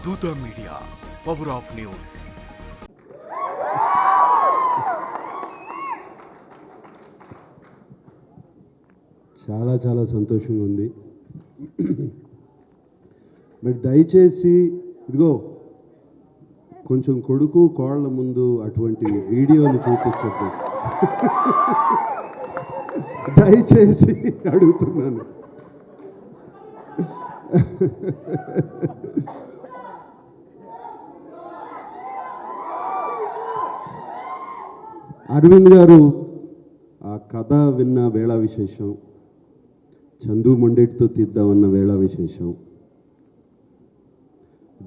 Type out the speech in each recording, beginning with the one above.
దూత media, power of news. చాలా చాలా సంతోషంగా ఉంది. మరి దయచేసి ఇదిగో కొంచెం కొడుకు కోళ్ళ ముందు అటువంటి వీడియోలు చూపించద్దు. దయచేసి అడుగుతున్నాను. అరవింద్ గారు ఆ కథ విన్న వేళ విశేషం, చందు మొండెట్తో తీద్దామన్న వేళ విశేషం,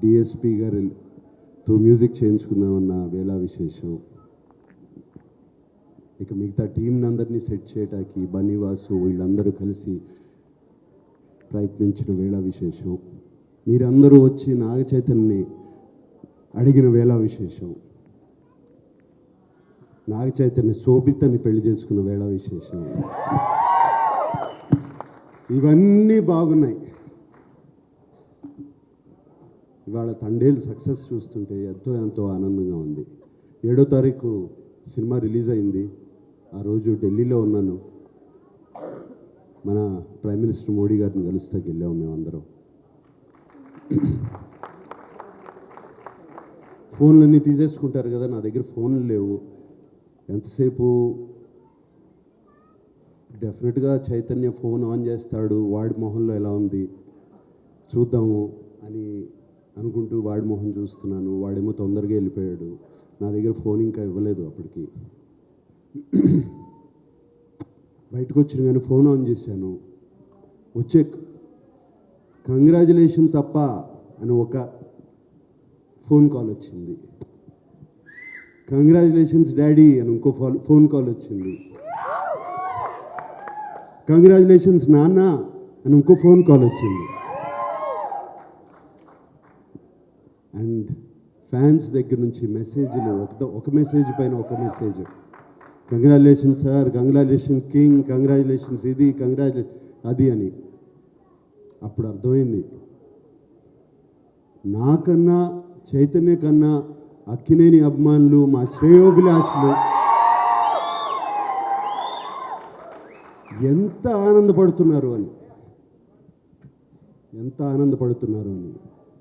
డిఎస్పి గారితో మ్యూజిక్ చేయించుకుందామన్న వేళ విశేషం, ఇక మిగతా టీంని అందరినీ సెట్ చేయడానికి బన్నీవాసు వీళ్ళందరూ కలిసి ప్రయత్నించిన వేళ విశేషం, మీరందరూ వచ్చి నాగ చైతన్యని అడిగిన వేళ విశేషం, నాగ చైతన్య శోభితని పెళ్లి చేసుకున్న వేళ విశేషం, ఇవన్నీ బాగున్నాయి. ఇవాళ తండేలు సక్సెస్ చూస్తుంటే ఎంతో ఆనందంగా ఉంది. 7వ తారీఖు సినిమా రిలీజ్ అయింది. ఆ రోజు ఢిల్లీలో ఉన్నాను. మన ప్రైమ్ మినిస్టర్ మోడీ గారిని కలుస్తాకి వెళ్ళాము మేమందరం. ఫోన్లన్నీ తీసేసుకుంటారు కదా, నా దగ్గర ఫోన్లు లేవు. ఎంతసేపు డెఫినెట్గా చైతన్య ఫోన్ ఆన్ చేస్తాడు, వాడి మొహంలో ఎలా ఉంది చూద్దాము అని అనుకుంటూ వాడి మొహం చూస్తున్నాను. వాడేమో తొందరగా వెళ్ళిపోయాడు. నా దగ్గర ఫోన్ ఇంకా ఇవ్వలేదు అప్పటికి. బయటకు వచ్చిన కానీ ఫోన్ ఆన్ చేశాను. వచ్చే కంగ్రాచులేషన్స్ అప్ప అని ఒక ఫోన్ కాల్ వచ్చింది. కంగ్రాచులేషన్స్ డాడీ అని ఇంకో ఫోన్ కాల్ వచ్చింది. కంగ్రాచులేషన్స్ నాన్న అని ఇంకో ఫోన్ కాల్ వచ్చింది. అండ్ ఫ్యాన్స్ దగ్గర నుంచి మెసేజ్లు, ఒక మెసేజ్ పైన ఒక message, congratulations sir, congratulation king, congratulations ఇది, కంగ్రాచులేషన్ అది అని. అప్పుడు అర్థమైంది, నాకన్నా చైతన్య కన్నా అక్కినేని అభిమానులు, మా శ్రేయోభిలాషులు ఎంత ఆనందపడుతున్నారు అని.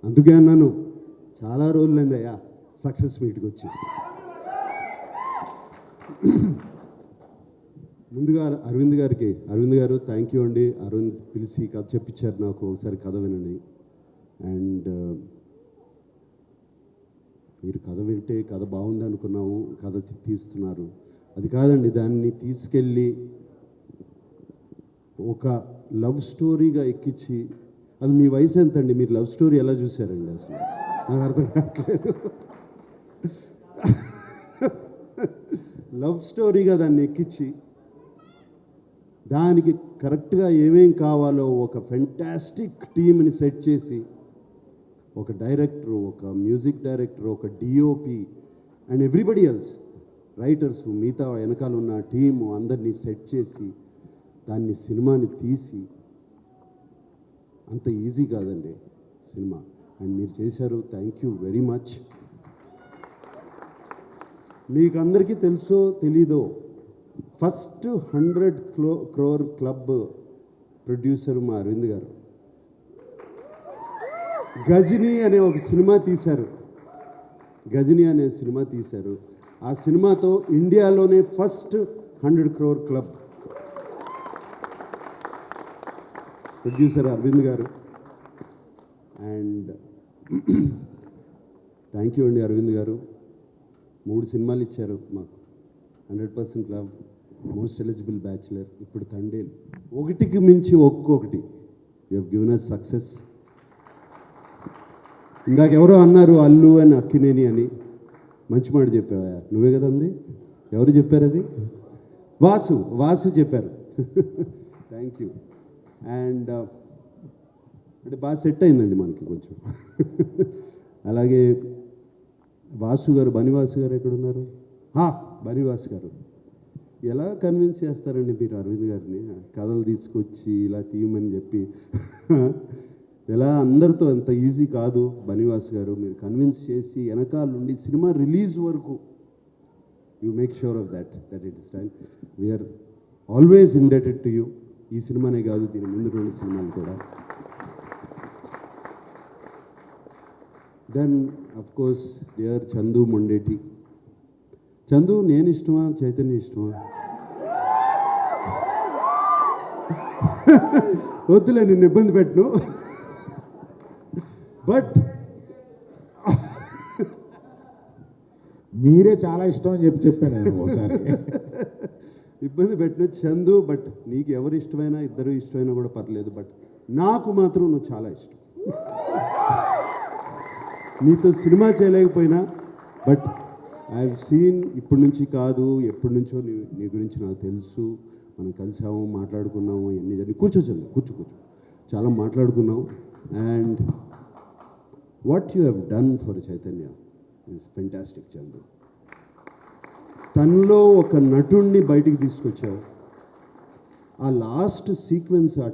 అందుకే అన్నాను, చాలా రోజులైందయ్యా సక్సెస్ మీట్కి వచ్చి. ముందుగా అరవింద్ గారు థ్యాంక్ యూ అండి. అరవింద్ పిలిచి కథ చెప్పించారు నాకు, ఒకసారి కథ వినండి. అండ్ మీరు కథ వింటే కథ బాగుంది అనుకున్నాము, కథ తీస్తున్నారు. అది కాదండి, దాన్ని తీసుకెళ్ళి ఒక లవ్ స్టోరీగా ఎక్కించి, అది మీ వయసు ఎంత అండి, మీరు లవ్ స్టోరీ ఎలా చూశారండి? అసలు నాకు అర్థం కావట్లేదు. లవ్ స్టోరీగా దాన్ని ఎక్కించి దానికి కరెక్ట్గా ఏమేం కావాలో ఒక ఫెంటాస్టిక్ టీమ్ని సెట్ చేసి, ఒక డైరెక్టర్, ఒక మ్యూజిక్ డైరెక్టర్, ఒక DOP and everybody else, writers, మిగతా వెనకాల ఉన్న టీము అందరినీ సెట్ చేసి దాన్ని సినిమాని తీసి, అంత ఈజీ కాదండి సినిమా. అండ్ మీరు చేశారు, థ్యాంక్ యూ వెరీ మచ్. మీకు అందరికీ తెలుసో తెలీదో, ఫస్ట్ 100 crore క్లబ్ ప్రొడ్యూసర్ మా అరవింద్ గారు. గజనీ అనే ఒక సినిమా తీశారు. ఆ సినిమాతో ఇండియాలోనే first 100 crore club producer Aravind గారు. అండ్ థ్యాంక్ యూ అండి అరవింద్ గారు. 3 సినిమాలు ఇచ్చారు మాకు, 100% క్లబ్, మోస్ట్ ఎలిజిబుల్ బ్యాచులర్, ఇప్పుడు తండేల్, ఒకటికి మించి ఒక్కొక్కటి. You have given us success. ఇందాక ఎవరో అన్నారు అల్లు అని అక్కినేని అని, మంచి మాట చెప్పావా? నువ్వే కదా అంది? ఎవరు చెప్పారు అది? వాసు చెప్పారు. Thank you. అండ్ అంటే బాగా సెట్ అయిందండి మనకి కొంచెం. అలాగే బనివాసు గారు ఎక్కడున్నారు? బనివాసు గారు ఎలా కన్విన్స్ చేస్తారండి మీరు అరవింద్ గారిని? కథలు తీసుకొచ్చి ఇలా తీయమని చెప్పి ఇలా అందరితో అంత ఈజీ కాదు బనివాస్ గారు. మీరు కన్విన్స్ చేసి వెనకాల నుండి సినిమా రిలీజ్ వరకు you make sure of that it is done. We are always indebted to you. ఈ సినిమానే కాదు, దీని ముందు 2 సినిమాలు కూడా. Then of course dear Chandu Mondeti. Chandu నేను ఇష్టమా, చైతన్య ఇష్టమా? వద్దులే, నిన్ను ఇబ్బంది పెట్టను. బట్ మీరే చాలా ఇష్టం అని చెప్పాను నేను ఒకసారి. ఇబ్బంది పెట్టను చందు. బట్ నీకు ఎవరు ఇష్టమైనా, ఇద్దరు ఇష్టమైనా కూడా పర్లేదు. బట్ నాకు మాత్రం నువ్వు చాలా ఇష్టం. నీతో సినిమా చేయలేకపోయినా బట్ ఐ హావ్ సీన్, ఇప్పటి నుంచి కాదు ఎప్పటి నుంచో నీ గురించి నాకు తెలుసు. మనం కలిసాము, మాట్లాడుకున్నాము, ఎన్ని జరిగి కూర్చో చాలా మాట్లాడుకున్నాం. And what you have done for Chaitanya is fantastic Chandu. తనలో ఒక నటుణ్ణి బయటికి తీసుకొచ్చావు. ఆ లాస్ట్ సీక్వెన్స్, ఆ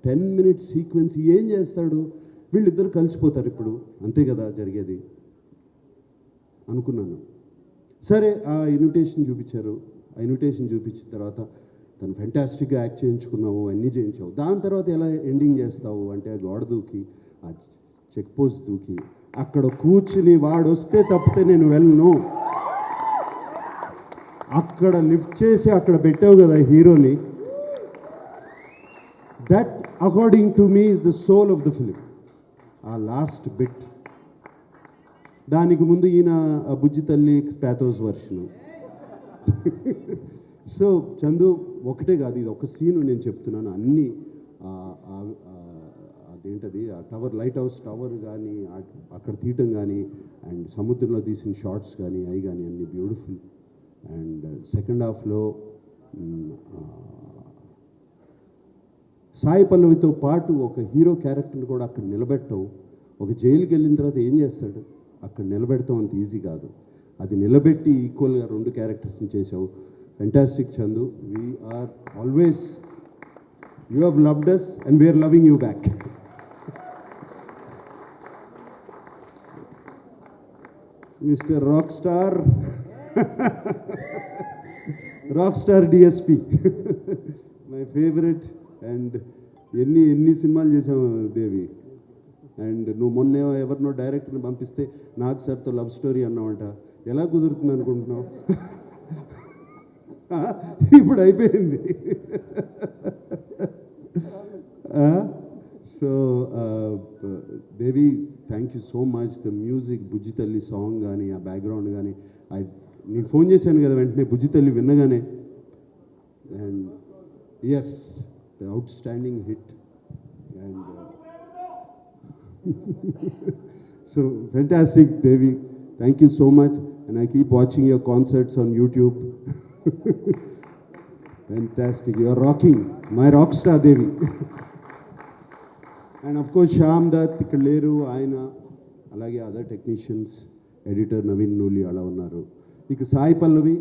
10 minute సీక్వెన్స్ ఏం చేస్తాడు? వీళ్ళిద్దరు కలిసిపోతారు ఇప్పుడు, అంతే కదా జరిగేది అనుకున్నాను. సరే, ఆ ఇన్విటేషన్ చూపించారు. ఆ ఇన్విటేషన్ చూపించిన తర్వాత తను ఫెంటాస్టిక్గా యాక్ట్ చేయించుకున్నావు, అన్నీ చేయించావు. దాని తర్వాత ఎలా ఎండింగ్ చేస్తావు అంటే, ఆ గోడ దూకి, ఆ చెక్ పోస్ట్ దూకి, అక్కడ కూర్చుని వాడు వస్తే తప్పితే నేను వెళ్ళను, అక్కడ లిఫ్ట్ చేసి అక్కడ పెట్టావు కదా హీరోని. That according to me is the soul of the film. ఆ లాస్ట్ బిట్. దానికి ముందు ఈయన బుజ్జి తల్లి ప్యాథోస్ వర్షను. సో చందు, ఒకటే కాదు, ఇది ఒక సీను నేను చెప్తున్నాను. అన్నీ అదేంటది, ఆ టవర్, లైట్ హౌస్ టవర్ కానీ, అక్కడ తీయటం కానీ, అండ్ సముద్రంలో తీసిన షార్ట్స్ కానీ, అవి కానీ అన్నీ బ్యూటిఫుల్. అండ్ సెకండ్ హాఫ్లో సాయి పల్లవితో పాటు ఒక హీరో క్యారెక్టర్ని కూడా అక్కడ నిలబెట్టడం. ఒక జైలుకి వెళ్ళిన తర్వాత ఏం చేస్తాడు, అక్కడ నిలబెడతాం అంత ఈజీ కాదు. అది నిలబెట్టి ఈక్వల్గా 2 క్యారెక్టర్స్ని చేసావు. Fantastic Chandu. We are always, you have loved us and we are loving you back. Mister rock star, rock star DSP, my favourite. And ఎన్ని సినిమాలు చేసావు దేవి. అండ్ నువ్వు మొన్న ఎవరినో డైరెక్టర్ని పంపిస్తే నాకు సార్తో లవ్ స్టోరీ అన్నావంట. ఎలా కుదురుతుంది అనుకుంటున్నావు? ఇప్పుడు అయిపోయింది. So Devi, thank you so much. The music, Bujji Thalli song కానీ, ఆ బ్యాక్గ్రౌండ్ కానీ, నీకు ఫోన్ చేశాను కదా వెంటనే బుజ్జి తల్లి విన్నగానే. And yes, the outstanding hit. And so fantastic Devi, thank you so much, and I keep watching your concerts on YouTube. Fantastic, you are rocking, my rock star Devi. And of course Shyam Dutt ఇక్కడ లేరు ఆయన, అలాగే other technicians, editor Naveen Nooli అలా ఉన్నారు. ఇక Sai Pallavi,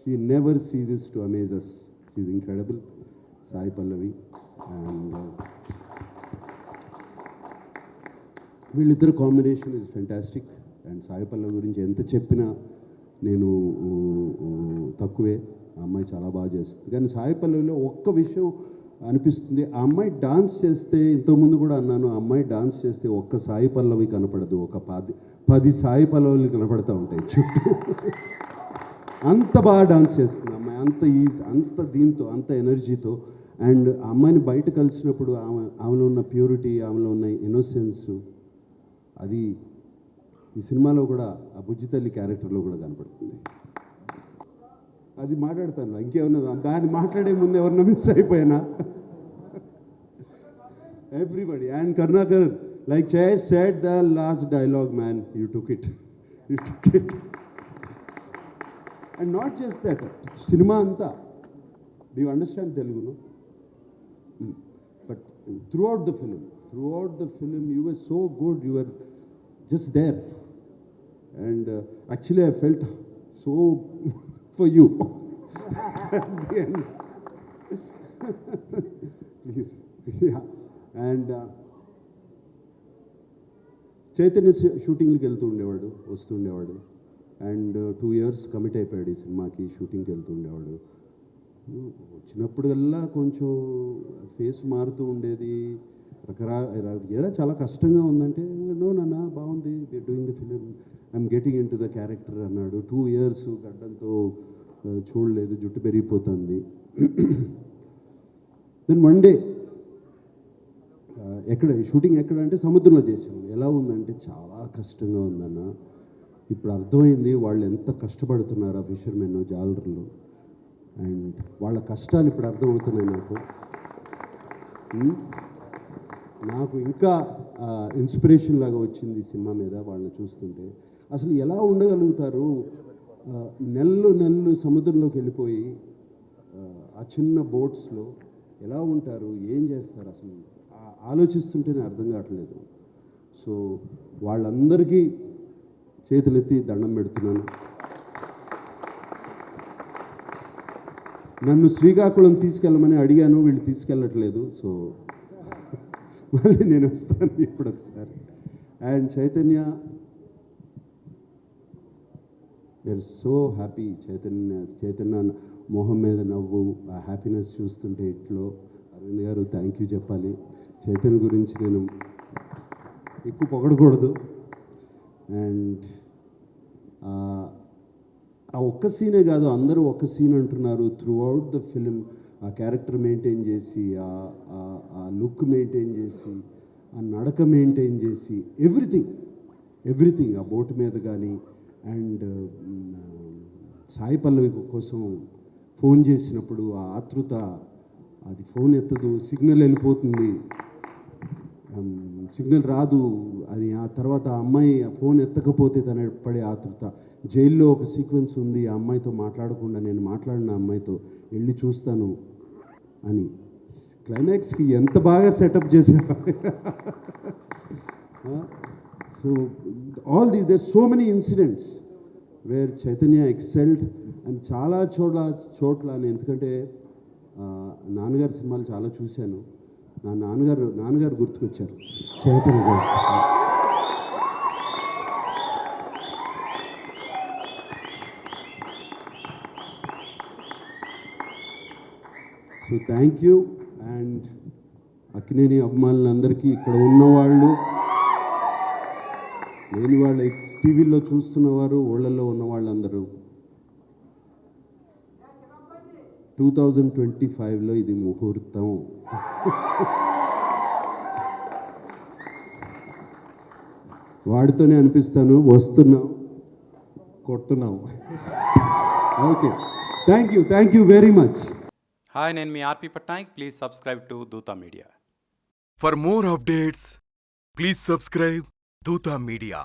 she never ceases to amaze us, she is incredible. Sai Pallavi and వీళ్ళిద్దరు combination is fantastic. And Sai Pallavi గురించి ఎంత చెప్పినా నేను తక్కువే. ఆ అమ్మాయి చాలా బాగా చేస్తుంది. కానీ సాయి పల్లవిలో ఒక్క విషయం అనిపిస్తుంది, ఆ అమ్మాయి డాన్స్ చేస్తే, ఇంతకుముందు కూడా అన్నాను, ఆ అమ్మాయి డాన్స్ చేస్తే ఒక్క సాయి పల్లవి కనపడదు, ఒక 10 సాయి పల్లవులు కనపడుతూ ఉంటాయి చుట్టూ. అంత బాగా డాన్స్ చేస్తుంది అమ్మాయి, అంత దీంతో, అంత ఎనర్జీతో. అండ్ ఆ అమ్మాయిని బయట కలిసినప్పుడు ఆమెలో ఉన్న ప్యూరిటీ, ఆమెలో ఉన్న ఇన్నోసెన్స్, అది ఈ సినిమాలో కూడా, ఆ బుజ్జి తల్లి క్యారెక్టర్లో కూడా కనపడుతుంది. అది మాట్లాడతాను, ఇంకేమన్నా దాన్ని మాట్లాడే ముందు ఎవరన్నా మిస్ అయిపోయినా. Everybody. And Karunakar, like Chase said the last dialogue, man, you took it. And not just that, cinema అంతా, do you understand Telugu, no? But throughout the film you were so good, you were just there. And actually I felt so for you at the end. Please. Yeah. And Chaitanya షూటింగ్కి వెళ్తూ ఉండేవాడు, వస్తుండేవాడు. And 2 years commit అయిపోయాడు ఈ సినిమాకి. షూటింగ్కి వెళ్తూ ఉండేవాడు. వచ్చినప్పుడల్లా కొంచెం ఫేస్ మారుతూ ఉండేది. ఏదో చాలా కష్టంగా ఉందంటే, నో నాన్న బాగుంది, doing the film, I'm getting in to the character అన్నాడు. 2 years గడ్డంతో చూడలేదు, జుట్టు పెరిగిపోతుంది. దెన్ వన్ డే షూటింగ్ ఎక్కడ అంటే సముద్రంలో చేసాము. ఎలా ఉందంటే చాలా కష్టంగా ఉందన్న. ఇప్పుడు అర్థమైంది వాళ్ళు ఎంత కష్టపడుతున్నారు, ఆ ఫిషర్మెన్, జాలర్లు. అండ్ వాళ్ళ కష్టాలు ఇప్పుడు అర్థమవుతున్నాయి నాకు ఇంకా ఇన్స్పిరేషన్ లాగా వచ్చింది ఈ సినిమా మీద వాళ్ళని చూస్తుంటే. అసలు ఎలా ఉండగలుగుతారు, నెలలు సముద్రంలోకి వెళ్ళిపోయి ఆ చిన్న బోట్స్లో ఎలా ఉంటారు, ఏం చేస్తారు, అసలు ఆలోచిస్తుంటేనే అర్థం కావట్లేదు. సో వాళ్ళందరికీ చేతులెత్తి దండం పెడుతున్నాను. నన్ను శ్రీకాకుళం తీసుకెళ్ళమని అడిగాను, వీళ్ళు తీసుకెళ్ళట్లేదు. సో మళ్ళీ నేను వస్తాను ఇప్పుడు ఒకసారి. And Chaitanya, we are so happy. Chaitanya మొహం మీద నవ్వు, ఆ హ్యాపీనెస్ చూస్తుంటే ఇట్లో. అరవింద్ గారు థ్యాంక్ యూ చెప్పాలి. చైతన్య గురించి నేను ఎక్కువ పొగడకూడదు. అండ్ ఆ ఒక్క సీనే కాదు, అందరూ ఒక్క సీన్ అంటున్నారు. త్రూ అవుట్ ద ఫిలిం ఆ క్యారెక్టర్ మెయింటైన్ చేసి, ఆ లుక్ మెయింటైన్ చేసి, ఆ నడక మెయింటైన్ చేసి, ఎవ్రీథింగ్ ఆ బోటు మీద కానీ. అండ్ సాయి పల్లవి కోసం ఫోన్ చేసినప్పుడు ఆ ఆతృత, అది ఫోన్ ఎత్తదు, సిగ్నల్ వెళ్ళిపోతుంది, సిగ్నల్ రాదు అని. ఆ తర్వాత ఆ అమ్మాయి ఆ ఫోన్ ఎత్తకపోతే తన పడే ఆతృత. జైల్లో ఒక సీక్వెన్స్ ఉంది, ఆ అమ్మాయితో మాట్లాడకుండా నేను మాట్లాడిన అమ్మాయితో వెళ్ళి చూస్తాను అని. క్లైమాక్స్కి ఎంత బాగా సెటప్ చేశారు. So all these there so many incidents where Chaitanya excelled. And చాలా చోట్ల ఎందుకంటే నాన్నగారి సినిమాలు చాలా చూశాను. నా నాన్నగారు గుర్తుకొచ్చారు చైతన్య గారు. So thank you. And Akkineni అభిమానులందరికీ, ఇక్కడ ఉన్నవాళ్ళు, లేని వాళ్ళు, టీవీలో చూస్తున్నవారు, ఊళ్ళల్లో ఉన్న వాళ్ళందరూ, 2025లో ఇది ముహూర్తం. వాడితోనే అనిపిస్తాను, వస్తున్నాం, కొడుతున్నాం. Okay, thank you very much. Hi, నేను మీ RP Patnaik. Please subscribe to Dootha media. For more updates, please subscribe Duta Media.